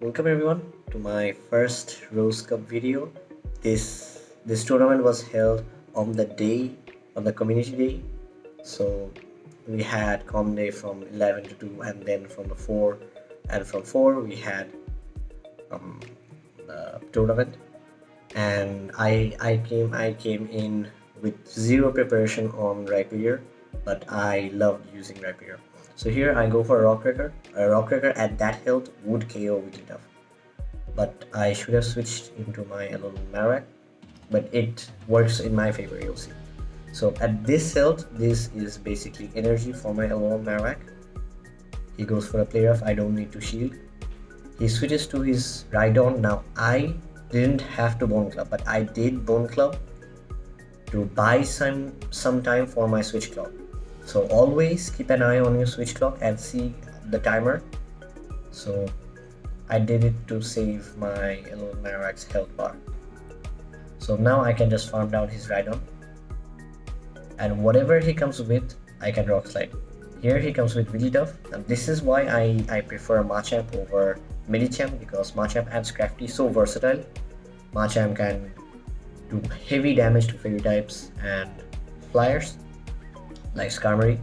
Welcome everyone to my first Rose Cup video. This tournament was held on the day of the community day. So we had common day from 11 to 2 and then from the 4 and from 4 we had um, the tournament and I came in with zero preparation on rapier, but I loved using rapier. So here I go for a rock cracker. A rock cracker at that hilt would KO Wigglytuff, but I should have switched into my Alone Marowak, but it works in my favor, you'll see. So at this hilt, this is basically energy for my Alone Marowak. He goes for a play rough, I don't need to shield. He switches to his Rhydon. Now I didn't have to Bone Club, but I did Bone Club to buy some time for my switch clock. So always keep an eye on your switch clock and see the timer. So I did it to save my Alone Marowak's health bar. So now I can just farm down his Rhydon, and whatever he comes with, I can Rock Slide. Here he comes with Wigglytuff, and this is why I prefer Machamp over Medicham, because Machamp and Scrafty is so versatile. Machamp can do heavy damage to fairy types and flyers like Skarmory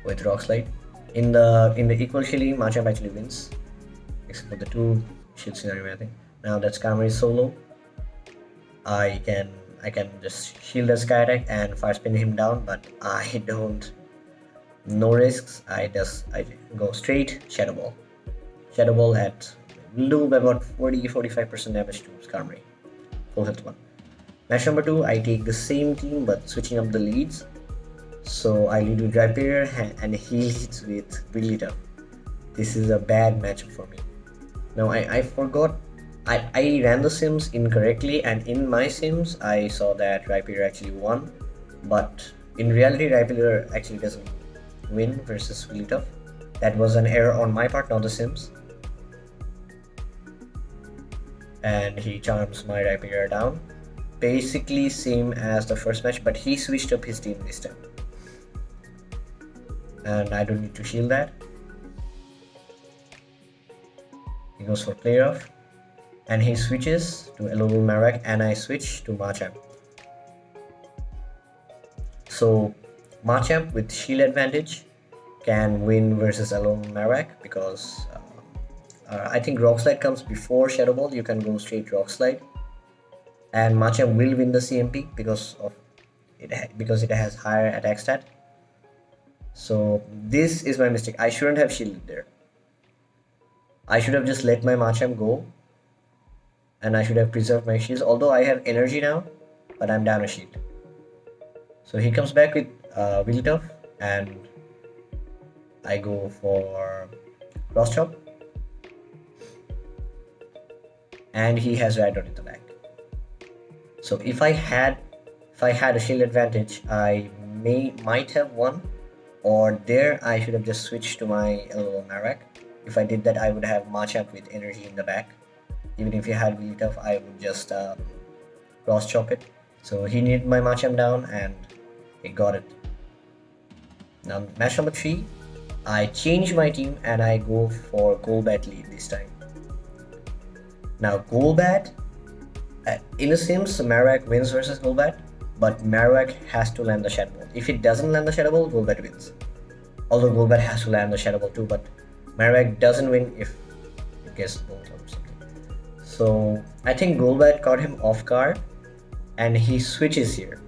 with Rock Slide. In the equal shielding, Machamp actually wins, except for the two shield scenario, I think. Now that Skarmory is solo, I can just shield a Sky Attack and fire spin him down, but I don't. No risks. I go straight Shadow Ball. Shadow Ball at do about 40-45% damage to Skarmory. Full health one. Match number 2, I take the same team but switching up the leads. So I lead with Rhyperior and he leads with Wigglytuff. This is a bad matchup for me. Now I forgot. I ran the sims incorrectly, and in my sims I saw that Rhyperior actually won, but in reality Rhyperior actually doesn't win versus Wigglytuff. That was an error on my part, not the sims. And he charms my Rhyperior down. Basically same as the first match, but he switched up his team this time. And I don't need to shield that. He goes for play rough, and he switches to Alolan Marowak, and I switch to Machamp. So Machamp with shield advantage can win versus Alolan Marowak because I think Rock Slide comes before Shadow Ball. You can go straight Rock Slide, and Machamp will win the CMP because it has higher attack stat. So this is my mistake. I shouldn't have shielded there. I should have just let my Machamp go, and I should have preserved my shields. Although I have energy now, but I'm down a shield. So he comes back with Wigglytuff, and I go for Cross Chop, and he has Rhydon in the back. So if I had a shield advantage, I might have won, or there I should have just switched to my Alolan Marowak. If I did that, I would have Machamp with energy in the back. Even if he had Wigglytuff, I would just cross chop it. So he needed my Machamp down, and he got it. Now match number 3, I change my team and I go for Golbat lead this time. Now Golbat, in the Sims, Marowak wins versus Golbat, but Marowak has to land the Shadow Ball. If it doesn't land the Shadow Ball, Golbat wins. Although Golbat has to land the Shadow Ball too, but Marowak doesn't win if it gets Bone Club or something. So I think Golbat caught him off guard, and he switches here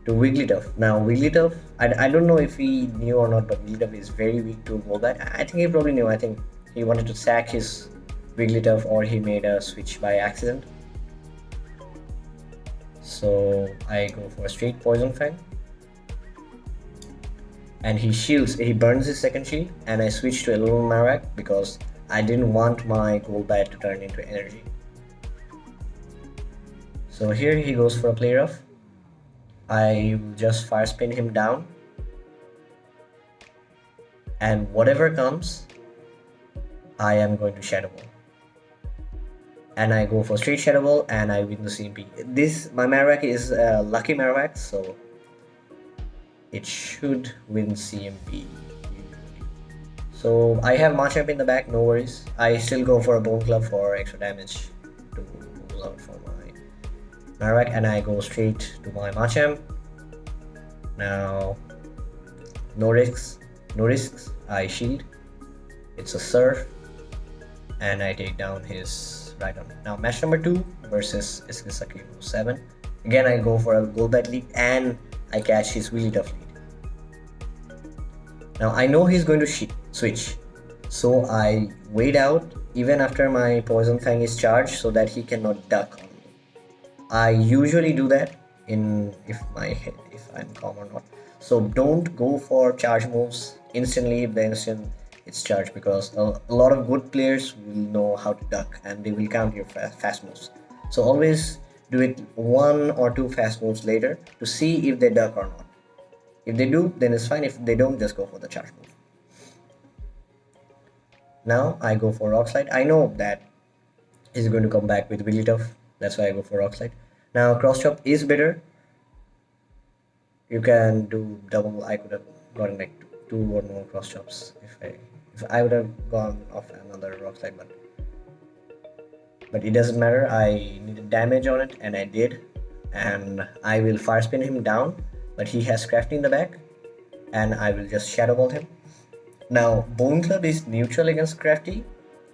to Wigglytuff. Now Wigglytuff, I don't know if he knew or not, but Wigglytuff is very weak to Golbat. I think he probably knew. I think he wanted to sack his Wigglytuff, or he made a switch by accident. So I go for a straight Poison Fang, and he burns his second shield, and I switch to Alolan Marowak because I didn't want my Golbat to turn into energy. So here he goes for a play rough. I will just fire spin him down, and whatever comes, I am going to Shadow Ball. And I go for straight Shadow Ball, and I win the CMP. My Marowak is a lucky Marowak, so it should win CMP. So I have Machamp in the back, no worries. I still go for a Bone Club for extra damage to pull out for my Marowak, and I go straight to my Machamp. Now, no risks, no risks. I shield. It's a Surf, and I take down his Rhydon. Now, match number 2 versus Iskisaki 7. Again, I go for a Golbat lead, and I catch his really tough lead. Now I know he's going to switch, so I wait out even after my Poison Fang is charged so that he cannot duck on me. I usually do that if I'm calm or not. So don't go for charge moves instantly if the instant it's charged, because a lot of good players will know how to duck and they will count your fast moves. So always do it 1 or 2 fast moves later to see if they duck or not. If they do, then it's fine. If they don't, just go for the charge move. Now I go for Rock Slide. I know that he's going to come back with Wigglytuff. That's why I go for Rock Slide. Now Cross Chop is better. You can do double. I could have gotten like 2 or more Cross Chops if I would have gone off another Rock Slide, but it doesn't matter. I needed damage on it, and I did. And I will Fire Spin him down. But he has Crafty in the back, and I will just Shadow Ball him. Now, Bone Club is neutral against Crafty,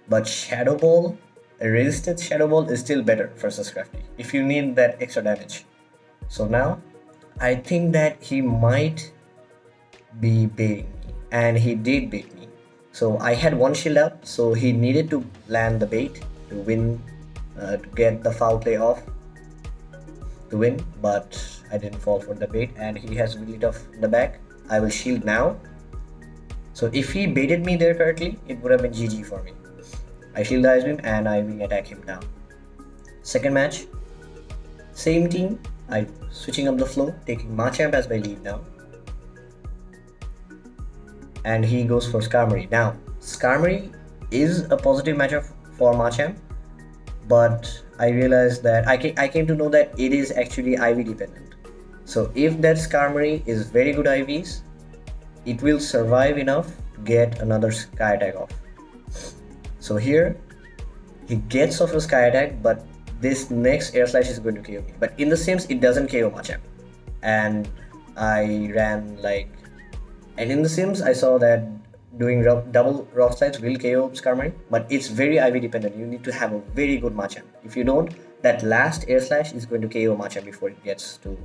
but Shadow Ball, a resisted Shadow Ball is still better versus Crafty if you need that extra damage. So now, I think that he might be baiting me, and he did bait me. So I had 1 shield up, so he needed to land the bait to win, to get the foul play off to win, but I didn't fall for the bait, and he has Wigglytuff in the back. I will shield now. So if he baited me there correctly, it would have been GG for me. I shield the Ice Beam and I will attack him now. Second match, same team. I'm switching up the flow, taking Machamp as my lead now. And he goes for Skarmory. Now, Skarmory is a positive matchup for Machamp, but I realized that I came to know that it is actually IV dependent. So if that Skarmory is very good IVs, it will survive enough to get another Sky Attack off. So here, he gets off a Sky Attack, but this next Air Slash is going to KO me. But in the Sims, it doesn't KO Machamp. And I ran and in the Sims, I saw that doing double Rock Slides will KO Skarmory, but it's very IV dependent. You need to have a very good Machamp. If you don't, that last Air Slash is going to KO Machamp before it gets to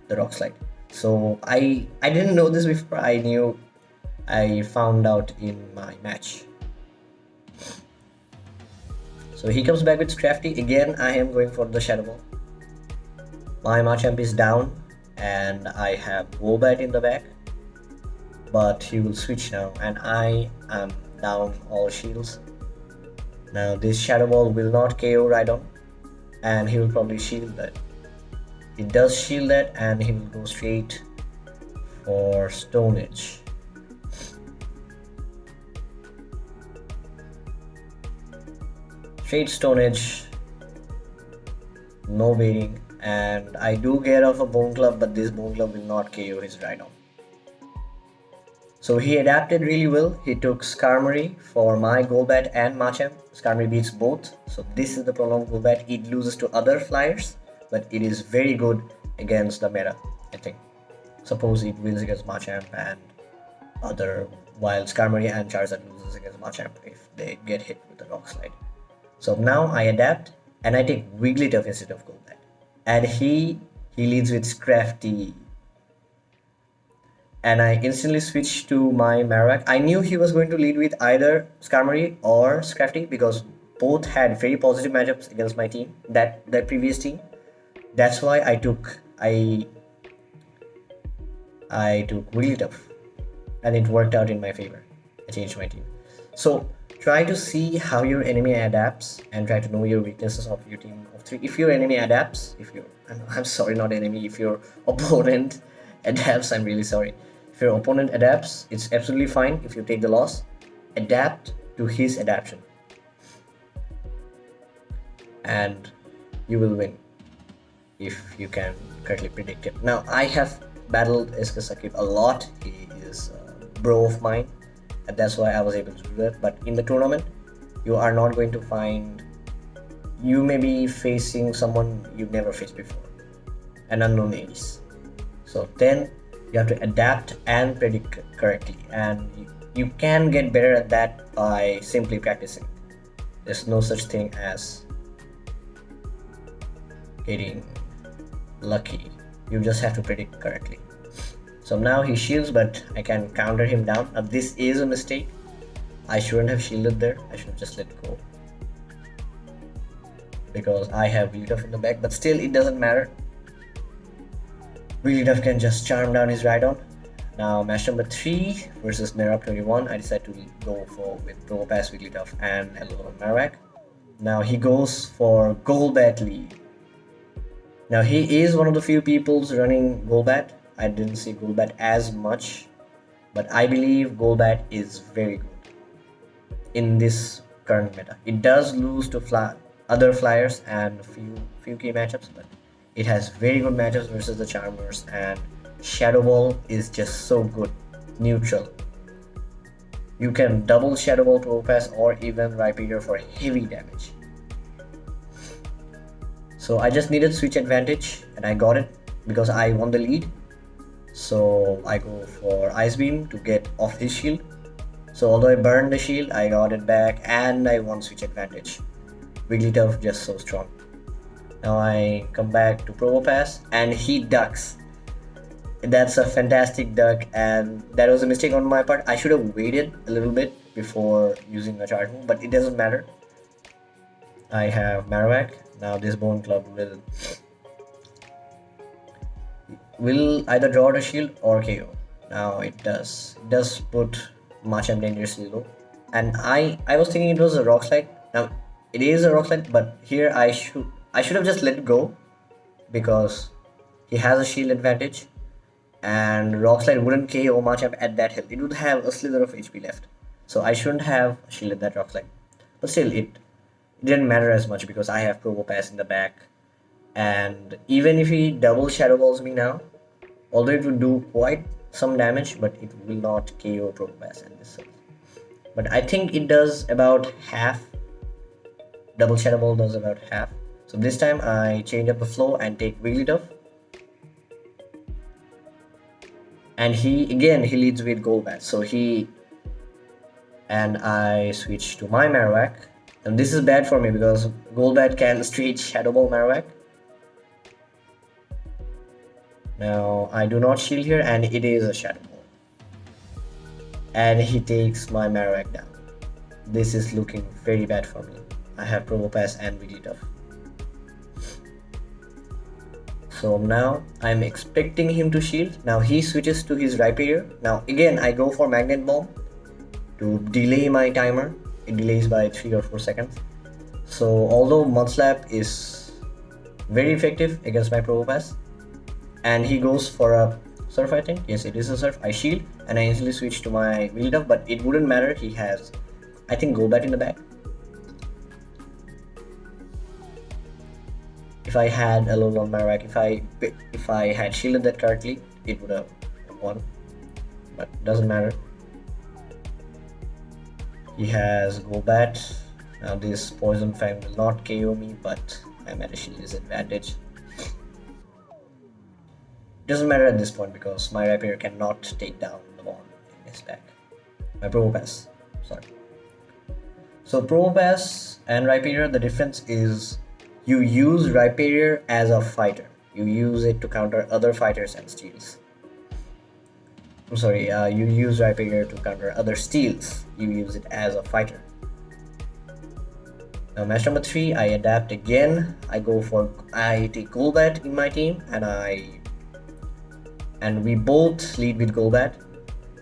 the Rock Slide. So I didn't know this before. I found out in my match. So he comes back with Crafty. Again, I am going for the Shadow Ball. My Machamp is down, and I have Golbat in the back. But he will switch now, and I am down all shields. Now this Shadow Ball will not KO Rhydon, and he will probably shield that. It does shield that, and he will go straight for Stone Edge. Straight Stone Edge, no waiting, and I do get off a Bone Club, but this Bone Club will not KO his Rhydon. So he adapted really well. He took Skarmory for my Golbat and Machamp. Skarmory beats both, so this is the prolonged Golbat. It loses to other flyers, but it is very good against the meta, I think. Suppose it wins against Machamp and other, while Skarmory and Charizard loses against Machamp if they get hit with the Rock Slide. So now I adapt and I take Wigglytuff instead of Golbat. And he leads with Crafty. And I instantly switched to my Marowak. I knew he was going to lead with either Skarmory or Crafty because both had very positive matchups against my team, that previous team. That's why I took Wigglytuff, and it worked out in my favor. I changed my team. So try to see how your enemy adapts and try to know your weaknesses of your team of 3. If your enemy adapts, I'm sorry, not enemy, if your opponent adapts, I'm really sorry. If your opponent adapts, it's absolutely fine. If you take the loss, adapt to his adaptation, and you will win if you can correctly predict him. Now, I have battled Iskisaki a lot. He is a bro of mine, and that's why I was able to do that. But in the tournament, you are not going to find. You may be facing someone you've never faced before, an unknown ace. So then you have to adapt and predict correctly, and you can get better at that by simply practicing. There's no such thing as getting lucky. You just have to predict correctly. So now he shields, but I can counter him down. Now this is a mistake. I shouldn't have shielded there. I should have just let go, because I have Wigglytuff in the back, but still it doesn't matter. Wigglytuff can just charm down his Rhydon. Now match number 3 versus Merab 21. I decide to go for with Probopass, Wigglytuff and Alolan Marowak. Now he goes for Golbat lead. Now he is one of the few people running Golbat. I didn't see Golbat as much, but I believe Golbat is very good in this current meta. It does lose to other flyers and few key matchups, but it has very good matchups versus the Charmers, and Shadow Ball is just so good. Neutral. You can double Shadow Ball Probopass or even Rhyperior for heavy damage. So I just needed switch advantage and I got it because I won the lead. So I go for Ice Beam to get off his shield. So although I burned the shield, I got it back and I won switch advantage. Wigglytuff just so strong. Now I come back to Probopass and he ducks. That's a fantastic duck, and that was a mistake on my part. I should have waited a little bit before using a charge move, but it doesn't matter. I have Marowak. Now this Bone Club will either draw the shield or KO. Now it does put Machamp dangerously low, and I was thinking it was a Rock Slide. Now it is a Rock Slide, but here I should have just let go because he has a shield advantage, and Rock Slide wouldn't KO Machamp at that health. It would have a slither of HP left, so I shouldn't have shielded that Rock Slide. But still, it didn't matter as much because I have Probopass in the back, and even if he double Shadow Balls me now, although it would do quite some damage, but it will not KO Probopass at this size. But I think it does about half. Double Shadow Ball does about half. So this time I change up the flow and take Wigglytuff. And he leads with Golbat. So and I switch to my Marowak. And this is bad for me because Golbat can straight Shadow Ball Marowak. Now I do not shield here and it is a Shadow Ball. And he takes my Marowak down. This is looking very bad for me. I have Probopass and Wigglytuff. So now I'm expecting him to shield. Now he switches to his Rhyperior. Now again I go for Magnet Bomb to delay my timer. It delays by 3 or 4 seconds. So although Mudslap is very effective against my Probopass, and he goes for a Surf, I think. Yes, it is a Surf. I shield and I instantly switch to my Wigglytuff, but it wouldn't matter. He has, I think, Golbat in the back. If I had a Alolan Marowak, if I had shielded that correctly, it would have won. But doesn't matter. He has Golbat. Now this Poison Fang will not KO me, but my Meta Shield is advantage. Doesn't matter at this point because my Rhyperior cannot take down the one in his back. My Probopass, sorry. So Probopass and Rhyperior, the difference is you use Rhyperior as a fighter. You use it to counter other fighters and steals. I'm sorry, you use Rhyperior to counter other steals. You use it as a fighter. Now match number 3, I adapt again. I take Golbat in my team and we both lead with Golbat.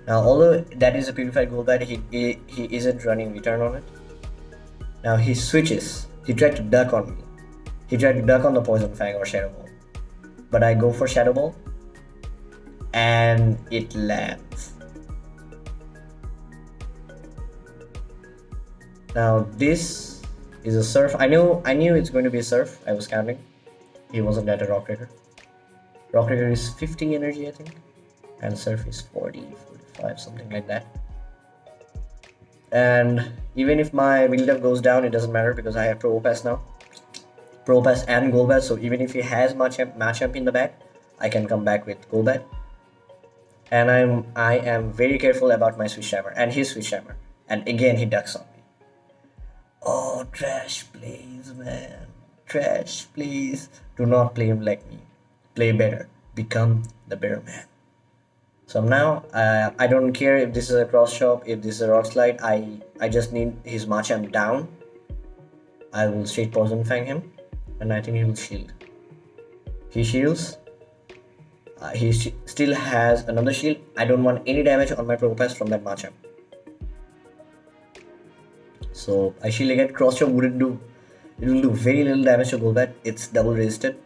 Now although that is a purified Golbat, he isn't running return on it. Now he switches. He tried to duck on me. He tried to duck on the Poison Fang or Shadow Ball. But I go for Shadow Ball and it lands. Now this is a Surf. I knew it's going to be a Surf. I was counting. He wasn't at a Rock Breaker. Rock Breaker is 50 energy, I think, and Surf is 40, 45, something like that. And even if my Wigglytuff goes down, it doesn't matter because I have Probopass now. Probopass and Golbat, so even if he has Machamp in the back, I can come back with Golbat. And I am very careful about my Switch Timer and his Switch Timer. And again he ducks on me. Oh, Trash, please, man. Trash, please. Do not play him like me. Play better. Become the better man. So now, I don't care if this is a cross chop, if this is a rock slide. I just need his Machamp down. I will straight Poison Fang him, and I think he will shield. He shields. Still has another shield. I don't want any damage on my Probopass from that Machamp. So I shield again. Cross chop wouldn't do. It will do very little damage to Golbat. It's double resisted.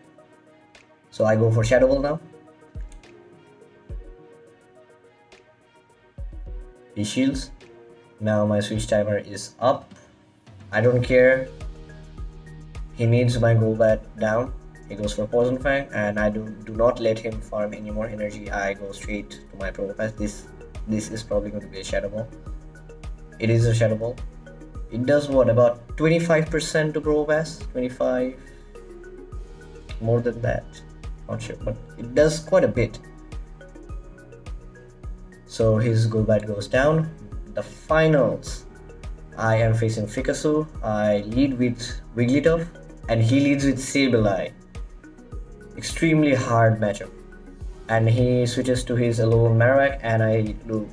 So I go for Shadow Ball now. He shields. Now my Switch Timer is up. I don't care. He needs my Golbat down. He goes for Poison Fang, and I do not let him farm any more energy. I go straight to my Probopass. This is probably going to be a Shadow Ball. It is a Shadow Ball. It does what, about 25% to Probopass? 25, more than that, not sure, but it does quite a bit. So his Golbat goes down. The finals, I am facing Pikachu. I lead with Wigglytuff, and he leads with Sableye. Extremely hard matchup. And he switches to his Alolan Marowak, and I do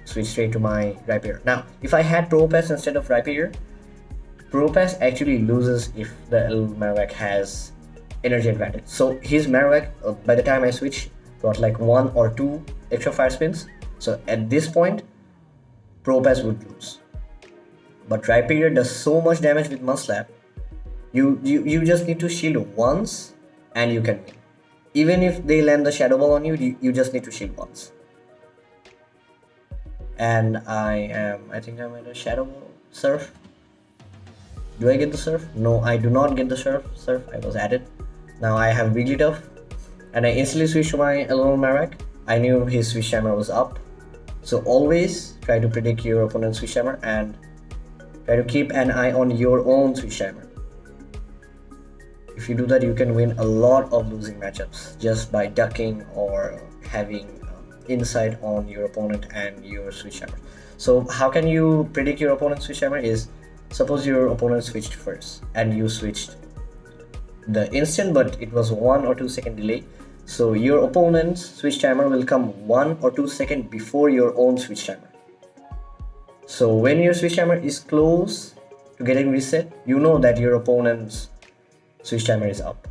switch straight to my Rhyperior. Now, if I had Probopass instead of Rhyperior, Probopass actually loses if the Alolan Marowak has energy advantage. So his Marowak, by the time I switch, got like 1 or 2 extra fire spins. So at this point, Probopass would lose. But Rhyperior does so much damage with Mudslap. You just need to shield once and you can win. Even if they land the Shadow Ball on you, you just need to shield once. And I think I'm at a Shadow Ball Surf. Do I get the Surf? No, I do not get the Surf. I was at it. Now I have Wigglytuff, and I instantly switch to my Alolan Marowak. I knew his Switch Timer was up. So always try to predict your opponent's Switch Timer and try to keep an eye on your own Switch Timer. If you do that, you can win a lot of losing matchups just by ducking or having insight on your opponent and your Switch Timer. So how can you predict your opponent's Switch Timer is, suppose your opponent switched first and you switched the instant, but it was 1 or 2 second delay. So your opponent's Switch Timer will come 1 or 2 seconds before your own Switch Timer. So when your Switch Timer is close to getting reset, you know that your opponent's Switch Timer is up.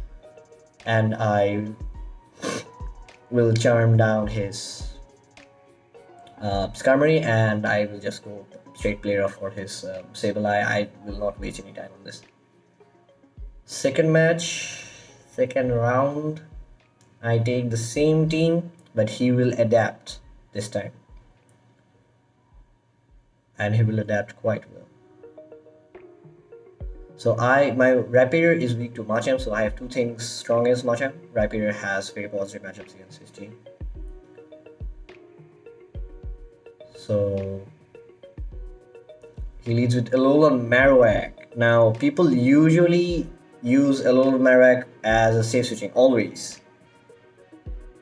And I will charm down his Skarmory, and I will just go straight player off for his Sableye. I will not waste any time on this. Second match, second round, I take the same team, but he will adapt this time. And he will adapt quite well. So my Rhyperior is weak to Machamp, so I have two things strong as Machamp. Rhyperior has very positive matchups against his team. So he leads with Alolan Marowak. Now people usually use Alolan Marowak as a safe switching, always.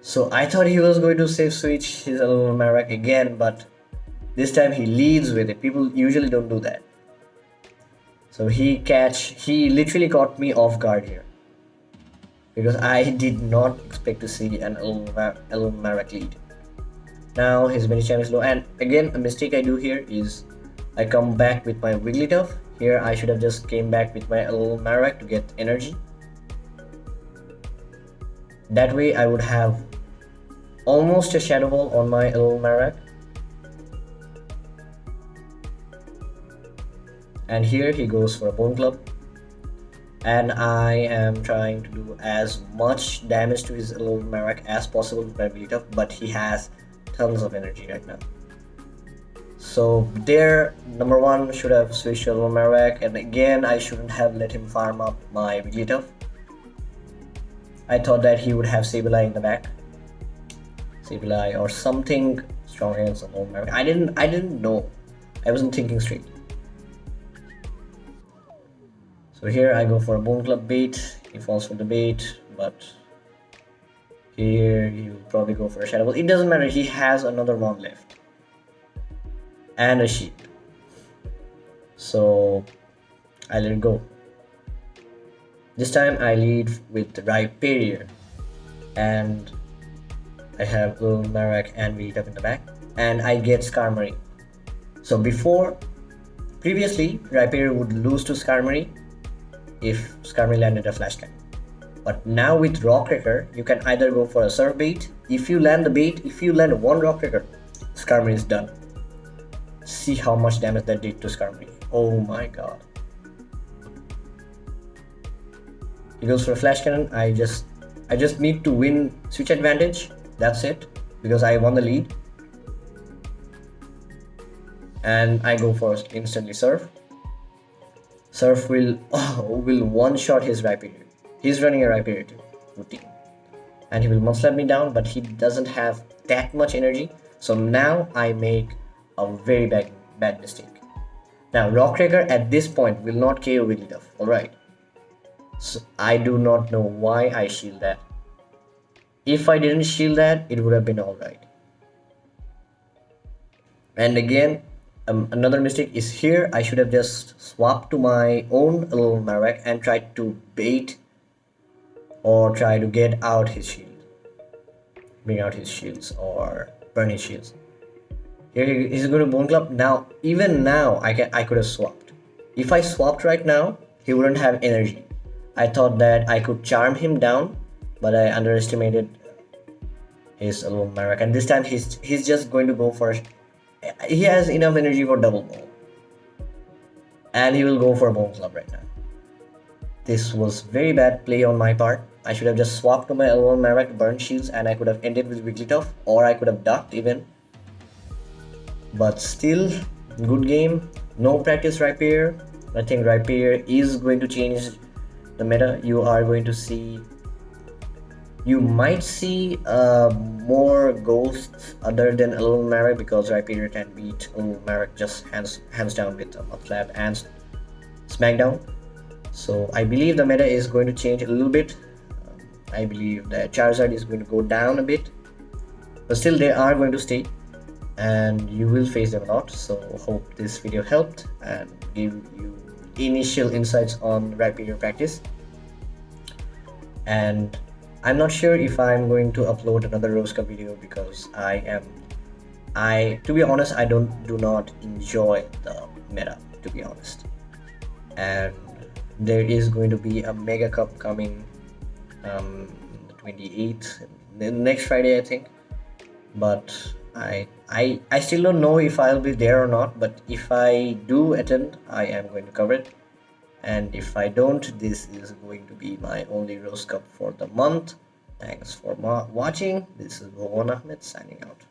So I thought he was going to safe switch his Alolan Marowak again, but this time he leads with it. People usually don't do that. So he literally caught me off guard here, because I did not expect to see an Alolan Marowak lead. Now his Medicham is low, and again a mistake I do here is I come back with my Wigglytuff. Here I should have just came back with my Alolan Marowak to get energy. That way I would have almost a Shadow Ball on my Alolan Marowak. And here he goes for a Bone Club. And I am trying to do as much damage to his Alolan Marowak as possible with my Wigglytuff, but he has tons of energy right now. So there, number one should have switched to Alolan Marowak, and again I shouldn't have let him farm up my Wigglytuff. I thought that he would have Sableye in the back. Sableye or something strong against Alolan Marowak. I didn't know I wasn't thinking straight. So here I go for a Bone Club bait. He falls for the bait, but here he will probably go for a Shadow Ball. It doesn't matter. He has another one left and a sheep. So I let it go. This time I lead with Rhyperior, and I have Little Marak and Weed up in the back, and I get Skarmory. So previously, Rhyperior would lose to Skarmory if Skarmory landed a Flash Cannon. But now with Rock Cracker, you can either go for a Surf Bait. If you land one Rock Cracker, Skarmory is done. See how much damage that did to Skarmory. Oh my god. He goes for a Flash Cannon. I just need to win switch advantage. That's it, because I won the lead. And I go for instantly Surf. Surf will one-shot his Rhyperior. He's running a Rhyperior routine. And he will Mudslap me down, but he doesn't have that much energy. So now I make a very bad mistake. Now Rock Cracker at this point will not KO Wigglytuff, alright. So I do not know why I shield that. If I didn't shield that, it would have been alright. And again, another mistake is here. I should have just swapped to my own little Marak and tried to bait or try to get out his shield. Bring out his shields or burn his shields. Here he's going to Bone Club. Now, even now, I could have swapped. If I swapped right now, he wouldn't have energy. I thought that I could charm him down, but I underestimated his little Marak. And this time he's just going to go for. He has enough energy for double ball, and he will go for a Bone Club right now. This was very bad play on my part. I should have just swapped to my L1 Marak, burn shields, and I could have ended with Wigglytuff, or I could have ducked even. But still, good game. No practice Rhyperior. I think Rhyperior is going to change the meta. You might see more ghosts other than L1 Marak, because Rhyperior can beat L1 Marak just hands down with Mudslap and Smackdown. So I believe the meta is going to change a little bit. I believe that Charizard is going to go down a bit, but still they are going to stay, and you will face them a lot. So hope this video helped and gave you initial insights on Rhyperior practice. And I'm not sure if I'm going to upload another Rose Cup video, because to be honest, I do not enjoy the meta, to be honest. And there is going to be a Mega Cup coming the 28th, next Friday, I think. But I still don't know if I'll be there or not, but if I do attend, I am going to cover it. And if I don't, this is going to be my only Rose Cup for the month. Thanks for watching. This is Bhuvan Ahmed signing out.